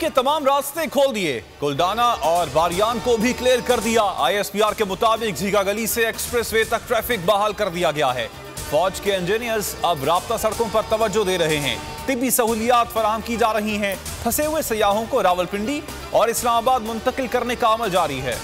के तमाम रास्ते खोल दिए। कुलडाना और बारियान को भी क्लियर कर दिया। ISPR के मुताबिक झीगा गली से एक्सप्रेसवे तक ट्रैफिक बहाल कर दिया गया है। फौज के इंजीनियर्स अब राब्ता सड़कों पर तवज्जो दे रहे हैं। तिब्बी सहूलियात फराहम की जा रही हैं। फंसे हुए सयाहों को रावलपिंडी और इस्लामाबाद मुंतकिल करने का अमल जारी है।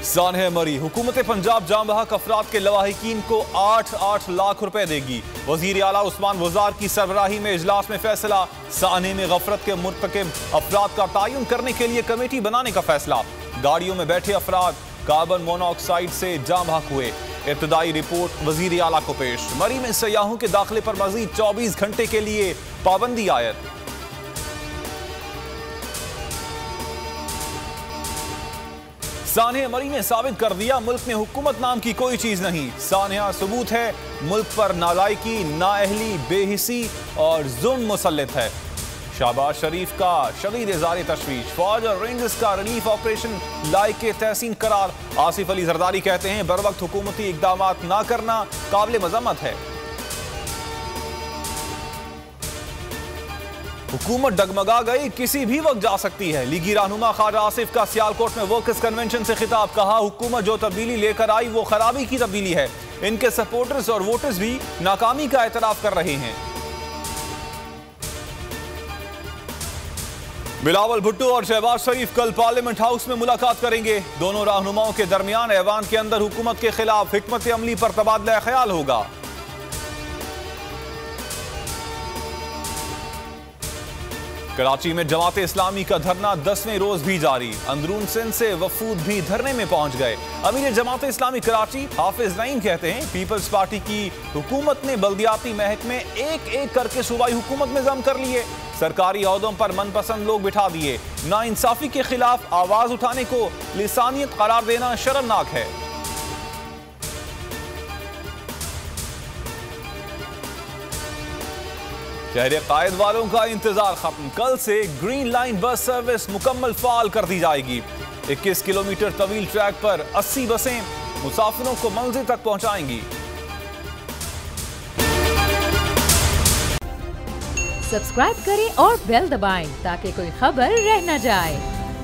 सानह मरी हुकूमत पंजाब जाम बहक अफराद के लवाहिकीन को 8-8 लाख रुपए देगी। वजीर आला उस्मान वजार की सरबराही में इजलास में फैसला। सानह में गफरत के मुर्तकिब अफराद का तयन करने के लिए कमेटी बनाने का फैसला। गाड़ियों में बैठे अफराद कार्बन मोनोऑक्साइड से जाम बहक हुए। इब्तदाई रिपोर्ट वजीर आला को पेश। मरी में सयाहों के दाखिले पर मजीद 24 घंटे के लिए पाबंदी आयद। सानह मरी ने साबित कर दिया मुल्क में हुकूमत नाम की कोई चीज नहीं। सानह सबूत है मुल्क पर नालायकी, नाअहली, बेहिसी और जुल्म मुसल्लत है। शहबाज शरीफ का शदीद इज़हार तशवीश। फौज और रेंजर्स का रिलीफ ऑपरेशन लायक तहसीन करार। आसिफ अली जरदारी कहते हैं बर वक्त हुकूमती इकदाम ना करना काबिल मजम्मत है। हुकूमत डगमगा गई, किसी भी वक्त जा सकती है। लीगी रहनुमा ख्वाजा आसिफ का सियालकोट में वर्कर्स कन्वेंशन से खिताब। कहा हुकूमत जो तब्दीली लेकर आई वो खराबी की तब्दीली है। इनके सपोर्टर्स और वोटर्स भी नाकामी का एतराफ कर रहे हैं। बिलावल भुट्टो और शहबाज शरीफ कल पार्लियामेंट हाउस में मुलाकात करेंगे। दोनों रहनुमाओं के दरमियान ऐवान के अंदर हुकूमत के खिलाफ हिकमत अमली पर तबादला ख्याल होगा। कराची में जमात इस्लामी का धरना 10वें रोज भी जारी। अंदरून सिंध से वफूद भी धरने में पहुंच गए। अमीर जमात इस्लामी कराची हाफिज नईम कहते हैं पीपल्स पार्टी की हुकूमत ने बल्दियाती महकमे एक एक करके सूबाई हुकूमत में जम कर लिए। सरकारी ओहदों पर मनपसंद लोग बिठा दिए। नाइंसाफी के खिलाफ आवाज उठाने को लिसानियत करार देना शर्मनाक है। शहर कायद वालों का इंतजार खत्म। कल से ग्रीन लाइन बस सर्विस मुकम्मल फाल कर दी जाएगी। 21 किलोमीटर तवील ट्रैक पर 80 बसें मुसाफिरों को मंजिल तक पहुंचाएंगी। सब्सक्राइब करें और बेल दबाएं ताकि कोई खबर रह न जाए।